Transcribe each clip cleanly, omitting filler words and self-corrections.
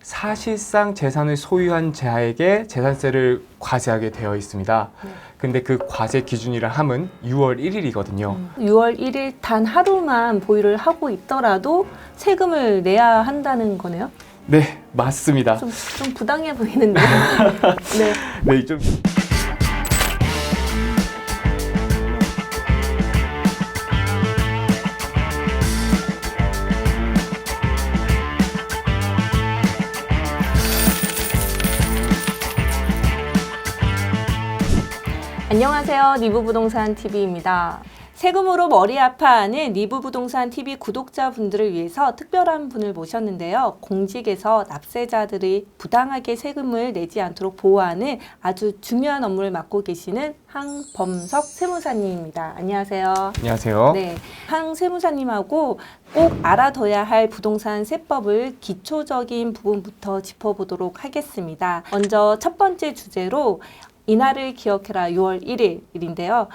사실상 재산을 소유한 자에게 재산세를 과세하게 되어 있습니다. 근데 그 과세 기준이라 함은 6월 1일이거든요. 6월 1일 단 하루만 보유를 하고 있더라도 세금을 내야 한다는 거네요? 네, 맞습니다. 좀 부당해 보이는데. 네. 네, 좀 안녕하세요. 리브부동산 TV입니다. 세금으로 머리 아파하는 리브부동산 TV 구독자분들을 위해서 특별한 분을 모셨는데요. 공직에서 납세자들이 부당하게 세금을 내지 않도록 보호하는 아주 중요한 업무를 맡고 계시는 항범석 세무사님입니다. 안녕하세요. 안녕하세요. 네, 항 세무사님하고 꼭 알아둬야 할 부동산 세법을 기초적인 부분부터 짚어보도록 하겠습니다. 먼저 첫 번째 주제로 이날을 기억해라 6월 1일인데요.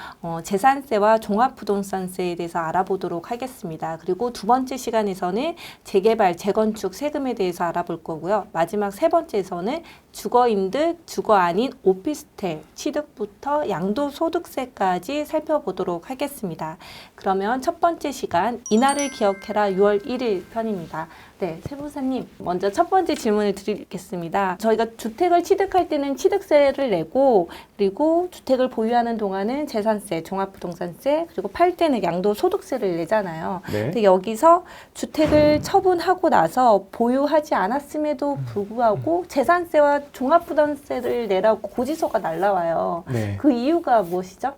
재산세와 종합부동산세에 대해서 알아보도록 하겠습니다. 그리고 두 번째 시간에서는 재개발, 재건축 세금에 대해서 알아볼 거고요. 마지막 세 번째에서는 주거임득, 주거 아닌 오피스텔 취득부터 양도소득세까지 살펴보도록 하겠습니다. 그러면 첫 번째 시간 이날을 기억해라 6월 1일 편입니다. 네, 세무사님 먼저 첫 번째 질문을 드리겠습니다. 저희가 주택을 취득할 때는 취득세를 내고 그리고 주택을 보유하는 동안은 재산세, 종합부동산세 그리고 팔 때는 양도소득세를 내잖아요. 네. 근데 여기서 주택을 처분하고 나서 보유하지 않았음에도 불구하고 재산세와 종합부동산세를 내라고 고지서가 날라와요. 네. 그 이유가 무엇이죠?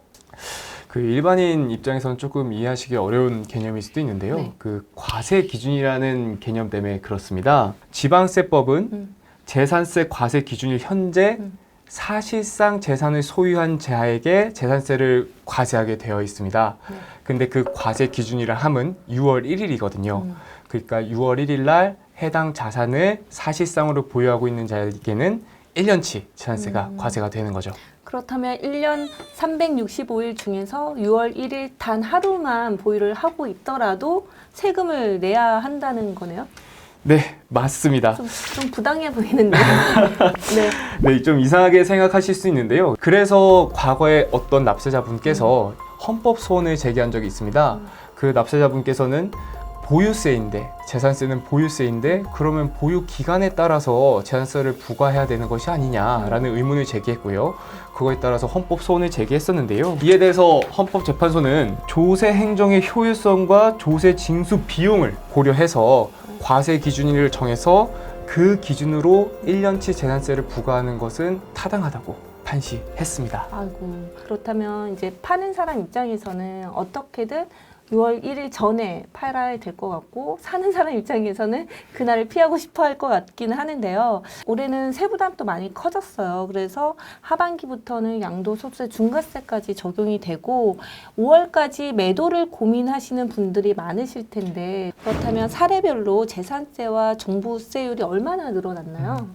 그 일반인 입장에서는 조금 이해하시기 어려운 개념일 수도 있는데요. 네. 그 과세 기준이라는 개념 때문에 그렇습니다. 지방세법은 재산세 과세 기준일 현재 사실상 재산을 소유한 자에게 재산세를 과세하게 되어 있습니다. 네. 근데 그 과세 기준이라 함은 6월 1일이거든요. 그러니까 6월 1일 날 해당 자산을 사실상으로 보유하고 있는 자에게는 1년치 재산세가 과세가 되는 거죠. 그렇다면 1년 365일 중에서 6월 1일 단 하루만 보유를 하고 있더라도 세금을 내야 한다는 거네요? 네, 맞습니다. 좀 부당해 보이는데. 네. 네, 좀 이상하게 생각하실 수 있는데요. 그래서 과거에 어떤 납세자분께서 헌법 소원을 제기한 적이 있습니다. 그 납세자분께서는 보유세인데, 재산세는 보유세인데 그러면 보유 기간에 따라서 재산세를 부과해야 되는 것이 아니냐라는 의문을 제기했고요. 그거에 따라서 헌법 소원을 제기했었는데요. 이에 대해서 헌법재판소는 조세 행정의 효율성과 조세 징수 비용을 고려해서 과세 기준을 정해서 그 기준으로 1년치 재산세를 부과하는 것은 타당하다고 판시했습니다. 아이고, 그렇다면 이제 파는 사람 입장에서는 어떻게든 6월 1일 전에 팔아야 될 것 같고 사는 사람 입장에서는 그날을 피하고 싶어 할 것 같기는 하는데요. 올해는 세부담도 많이 커졌어요. 그래서 하반기부터는 양도소득세, 중과세까지 적용이 되고 5월까지 매도를 고민하시는 분들이 많으실 텐데 그렇다면 사례별로 재산세와 종부세율이 얼마나 늘어났나요?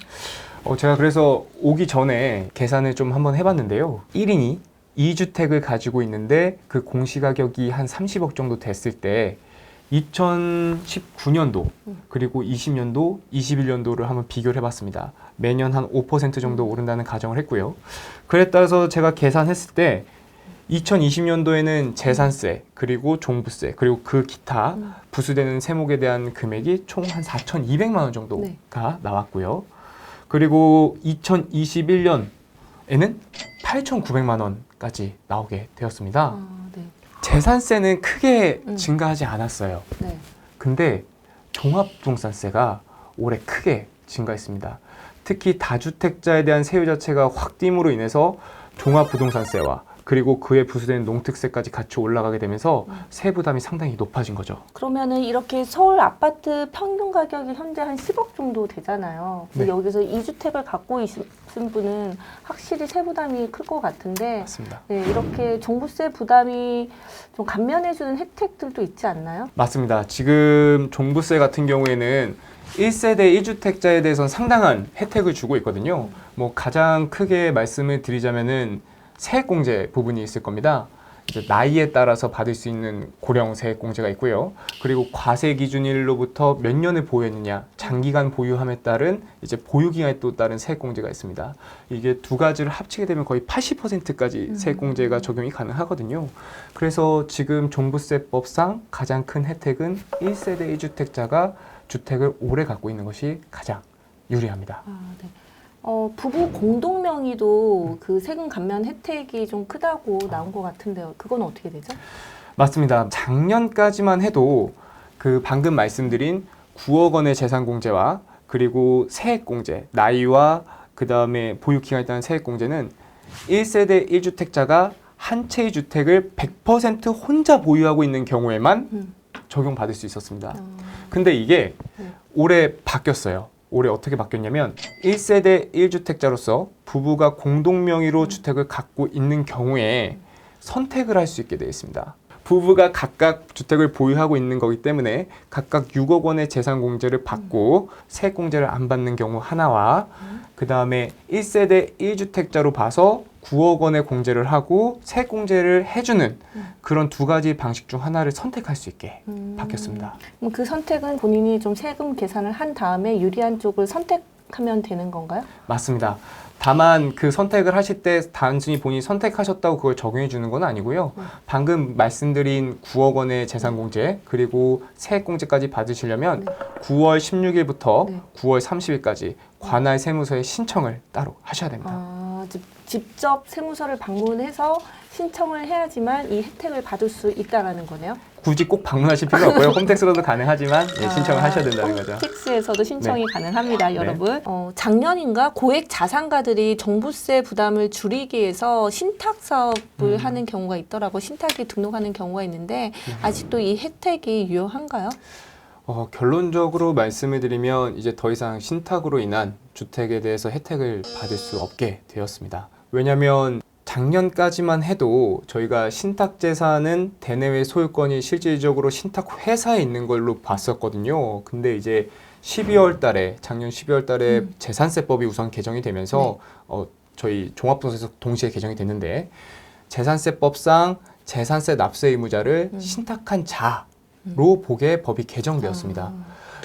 제가 그래서 오기 전에 계산을 좀 한번 해봤는데요. 1인이 2주택을 가지고 있는데 그 공시가격이 한 30억 정도 됐을 때 2019년도 그리고 20년도, 21년도를 한번 비교를 해봤습니다. 매년 한 5% 정도 오른다는 가정을 했고요. 그에 따라서 제가 계산했을 때 2020년도에는 재산세, 그리고 종부세, 그리고 그 기타 부수되는 세목에 대한 금액이 총 한 4,200만 원 정도가 나왔고요. 그리고 2021년에는 8,900만 원까지 나오게 되었습니다. 네. 재산세는 크게 증가하지 않았어요. 네. 근데 종합부동산세가 올해 크게 증가했습니다. 특히 다주택자에 대한 세율 자체가 확 뛴으로 인해서 종합부동산세와 그리고 그에 부수되는 농특세까지 같이 올라가게 되면서 세부담이 상당히 높아진 거죠. 그러면은 이렇게 서울 아파트 평균 가격이 현재 한 10억 정도 되잖아요. 근데 네. 여기서 2주택을 갖고 있으신 분은 확실히 세부담이 클 것 같은데 맞습니다. 네, 이렇게 종부세 부담이 좀 감면해주는 혜택들도 있지 않나요? 맞습니다. 지금 종부세 같은 경우에는 1세대 1주택자에 대해서는 상당한 혜택을 주고 있거든요. 뭐 가장 크게 말씀을 드리자면은 세액공제 부분이 있을 겁니다. 이제 나이에 따라서 받을 수 있는 고령 세액공제가 있고요. 그리고 과세 기준일로부터 몇 년을 보유했느냐, 장기간 보유함에 따른 이제 보유기간에 또 따른 세액공제가 있습니다. 이게 두 가지를 합치게 되면 거의 80%까지 세액공제가 적용이 가능하거든요. 그래서 지금 종부세법상 가장 큰 혜택은 1세대 1주택자가 주택을 오래 갖고 있는 것이 가장 유리합니다. 네. 부부 공동 명의도 그 세금 감면 혜택이 좀 크다고 나온 것 같은데요. 그건 어떻게 되죠? 맞습니다. 작년까지만 해도 그 방금 말씀드린 9억 원의 재산공제와 그리고 세액공제, 나이와 그 다음에 보유기간에 따른 세액공제는 1세대 1주택자가 한 채의 주택을 100% 혼자 보유하고 있는 경우에만 적용받을 수 있었습니다. 근데 이게 올해 바뀌었어요. 올해 어떻게 바뀌었냐면 1세대 1주택자로서 부부가 공동 명의로 주택을 갖고 있는 경우에 선택을 할 수 있게 되어 있습니다. 부부가 각각 주택을 보유하고 있는 거기 때문에 각각 6억 원의 재산 공제를 받고 세액 공제를 안 받는 경우 하나와 그 다음에 1세대 1주택자로 봐서 9억 원의 공제를 하고 세액 공제를 해주는 그런 두 가지 방식 중 하나를 선택할 수 있게 바뀌었습니다. 그럼 그 선택은 본인이 좀 세금 계산을 한 다음에 유리한 쪽을 선택하면 되는 건가요? 맞습니다. 다만 그 선택을 하실 때 단순히 본인이 선택하셨다고 그걸 적용해 주는 건 아니고요. 방금 말씀드린 9억 원의 재산공제 그리고 세액공제까지 받으시려면 9월 16일부터 9월 30일까지 관할 세무서에 신청을 따로 하셔야 됩니다. 직접 세무서를 방문해서 신청을 해야지만 이 혜택을 받을 수 있다라는 거네요. 굳이 꼭 방문하실 필요 없고요. 홈택스로도 가능하지만 신청을 하셔야 된다는 거죠. 홈택스에서도 신청이 네. 가능합니다, 여러분. 작년인가 고액 자산가들이 종부세 부담을 줄이기 위해서 신탁 사업을 하는 경우가 있더라고. 신탁에 등록하는 경우가 있는데 아직도 이 혜택이 유효한가요? 결론적으로 말씀을 드리면 이제 더 이상 신탁으로 인한 주택에 대해서 혜택을 받을 수 없게 되었습니다. 왜냐하면 작년까지만 해도 저희가 신탁 재산은 대내외 소유권이 실질적으로 신탁 회사에 있는 걸로 봤었거든요. 근데 이제 12월 달에 작년 12월 달에 재산세법이 우선 개정이 되면서 저희 종합부동산에서 동시에 개정이 됐는데 재산세법상 재산세 납세 의무자를 신탁한 자로 보게 법이 개정되었습니다.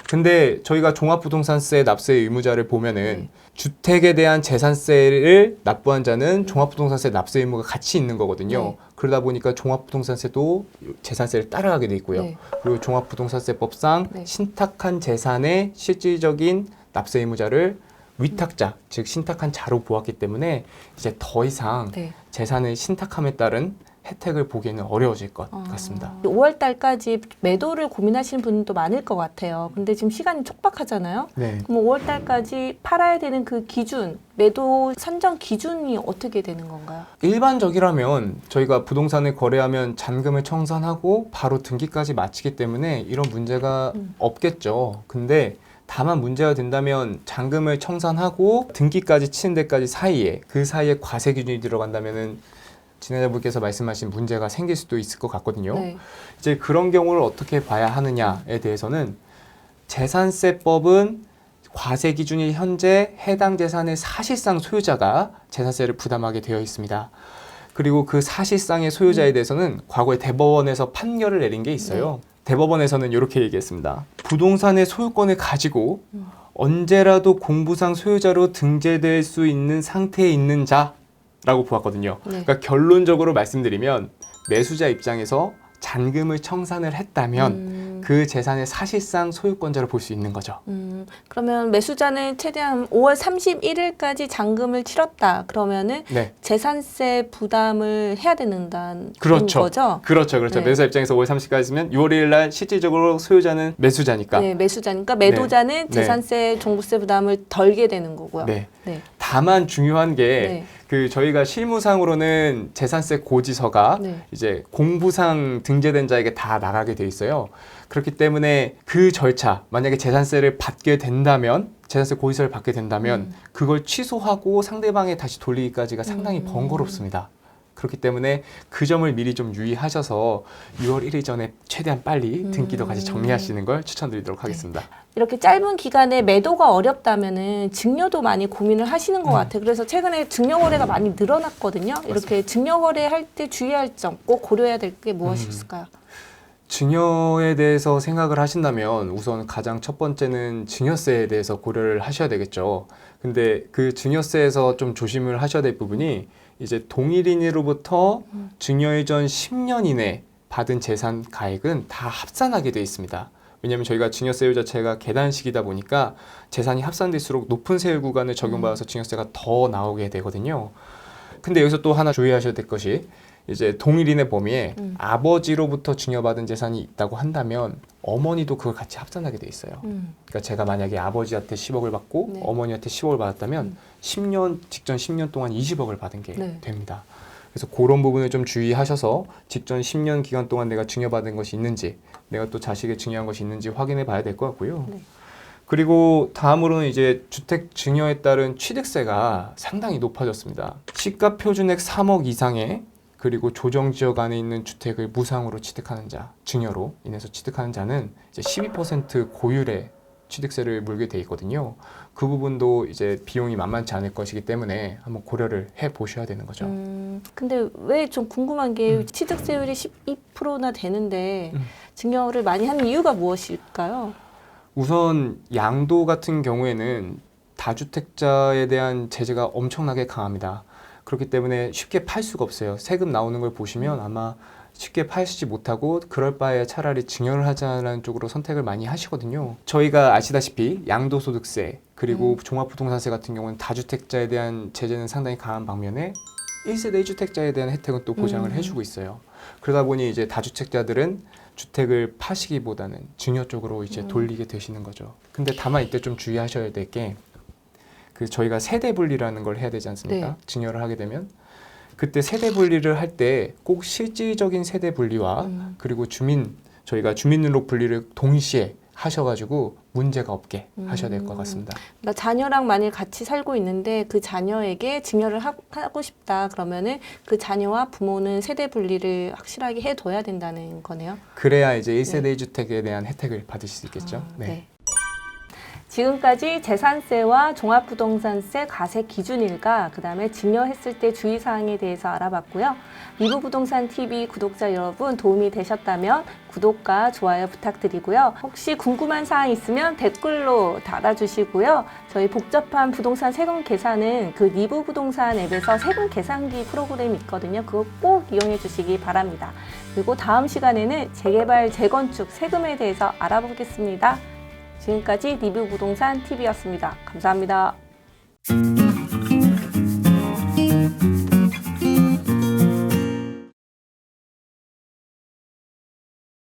근데 저희가 종합부동산세 납세 의무자를 보면은 주택에 대한 재산세를 납부한 자는 종합부동산세 납세 의무가 같이 있는 거거든요. 그러다 보니까 종합부동산세도 재산세를 따라가게 돼 있고요. 그리고 종합부동산세법상 신탁한 재산의 실질적인 납세 의무자를 위탁자, 즉 신탁한 자로 보았기 때문에 이제 더 이상 재산의 신탁함에 따른 혜택을 보기에는 어려워질 것 같습니다. 5월 달까지 매도를 고민하시는 분도 많을 것 같아요. 근데 지금 시간이 촉박하잖아요. 그럼 5월 달까지 팔아야 되는 그 기준, 매도 선정 기준이 어떻게 되는 건가요? 일반적이라면 저희가 부동산을 거래하면 잔금을 청산하고 바로 등기까지 마치기 때문에 이런 문제가 없겠죠. 근데 다만 문제가 된다면 잔금을 청산하고 등기까지 치는 데까지 사이에 그 사이에 과세 기준이 들어간다면은 진행자분께서 말씀하신 문제가 생길 수도 있을 것 같거든요. 이제 그런 경우를 어떻게 봐야 하느냐에 대해서는 재산세법은 과세 기준이 현재 해당 재산의 사실상 소유자가 재산세를 부담하게 되어 있습니다. 그리고 그 사실상의 소유자에 대해서는 과거에 대법원에서 판결을 내린 게 있어요. 대법원에서는 이렇게 얘기했습니다. 부동산의 소유권을 가지고 언제라도 공부상 소유자로 등재될 수 있는 상태에 있는 자라고 보았거든요. 그러니까 결론적으로 말씀드리면 매수자 입장에서 잔금을 청산을 했다면 그 재산의 사실상 소유권자를 볼 수 있는 거죠. 그러면 매수자는 최대한 5월 31일까지 잔금을 치렀다. 그러면은 재산세 부담을 해야 된다는 거죠? 그렇죠. 매수자 입장에서 5월 30일까지면 6월 1일 날 실질적으로 소유자는 매수자니까. 매수자니까 매도자는 재산세 종부세 부담을 덜게 되는 거고요. 다만 중요한 게 그 저희가 실무상으로는 재산세 고지서가 이제 공부상 등재된 자에게 다 나가게 돼 있어요. 그렇기 때문에 그 절차, 만약에 재산세를 받게 된다면, 재산세 고지서를 받게 된다면 그걸 취소하고 상대방에 다시 돌리기까지가 상당히 번거롭습니다. 그렇기 때문에 그 점을 미리 좀 유의하셔서 6월 1일 전에 최대한 빨리 등기도까지 정리하시는 걸 추천드리도록 하겠습니다. 이렇게 짧은 기간에 매도가 어렵다면은 증여도 많이 고민을 하시는 것 같아요. 그래서 최근에 증여 거래가 많이 늘어났거든요. 이렇게 증여 거래할 때 주의할 점, 꼭 고려해야 될 게 무엇이 있을까요? 증여에 대해서 생각을 하신다면 우선 가장 첫 번째는 증여세에 대해서 고려를 하셔야 되겠죠. 근데 그 증여세에서 좀 조심을 하셔야 될 부분이 이제 동일인으로부터 증여 이전 10년 이내 받은 재산 가액은 다 합산하게 되어 있습니다. 왜냐하면 저희가 증여세율 자체가 계단식이다 보니까 재산이 합산될수록 높은 세율 구간을 적용받아서 증여세가 더 나오게 되거든요. 근데 여기서 또 하나 주의하셔야 될 것이 이제 동일인의 범위에 아버지로부터 증여받은 재산이 있다고 한다면 어머니도 그걸 같이 합산하게 돼 있어요. 그러니까 제가 만약에 아버지한테 10억을 받고 네. 어머니한테 10억을 받았다면 10년 직전 10년 동안 20억을 받은 게 네. 됩니다. 그래서 그런 부분을 좀 주의하셔서 직전 10년 기간 동안 내가 증여받은 것이 있는지, 내가 또 자식에 증여한 것이 있는지 확인해 봐야 될 것 같고요. 네. 그리고 다음으로는 이제 주택 증여에 따른 취득세가 상당히 높아졌습니다. 시가 표준액 3억 이상의 그리고 조정지역 안에 있는 주택을 무상으로 취득하는 자, 증여로 인해서 취득하는 자는 이제 12% 고율의 취득세를 물게 돼 있거든요. 그 부분도 이제 비용이 만만치 않을 것이기 때문에 한번 고려를 해 보셔야 되는 거죠. 근데 왜 좀 궁금한 게 취득세율이 12%나 되는데 증여를 많이 하는 이유가 무엇일까요? 우선 양도 같은 경우에는 다주택자에 대한 제재가 엄청나게 강합니다. 그렇기 때문에 쉽게 팔 수가 없어요. 세금 나오는 걸 보시면 아마 쉽게 팔지 못하고 그럴 바에 차라리 증여를 하자는 쪽으로 선택을 많이 하시거든요. 저희가 아시다시피 양도소득세 그리고 종합부동산세 같은 경우는 다주택자에 대한 제재는 상당히 강한 반면에 1세대 1주택자에 대한 혜택은 또 보장을 해주고 있어요. 그러다 보니 이제 다주택자들은 주택을 파시기보다는 증여 쪽으로 이제 돌리게 되시는 거죠. 근데 다만 이때 좀 주의하셔야 될 게 그 저희가 세대 분리라는 걸 해야 되지 않습니까? 네. 증여를 하게 되면 그때 세대 분리를 할 때 꼭 실질적인 세대 분리와 그리고 저희가 주민등록 분리를 동시에 하셔가지고 문제가 없게 하셔야 될 것 같습니다. 나 자녀랑 만일 같이 살고 있는데 그 자녀에게 증여를 하고 싶다 그러면은 그 자녀와 부모는 세대 분리를 확실하게 해둬야 된다는 거네요. 그래야 이제 1세대 1주택에 대한 혜택을 받으실 수 있겠죠. 네. 지금까지 재산세와 종합부동산세 과세 기준일과 그다음에 증여했을 때 주의사항에 대해서 알아봤고요. 리브부동산TV 구독자 여러분 도움이 되셨다면 구독과 좋아요 부탁드리고요. 혹시 궁금한 사항 있으면 댓글로 달아주시고요. 저희 복잡한 부동산 세금 계산은 그 리브부동산 앱에서 세금 계산기 프로그램이 있거든요. 그거 꼭 이용해 주시기 바랍니다. 그리고 다음 시간에는 재개발, 재건축, 세금에 대해서 알아보겠습니다. 지금까지 리뷰부동산 TV였습니다. 감사합니다.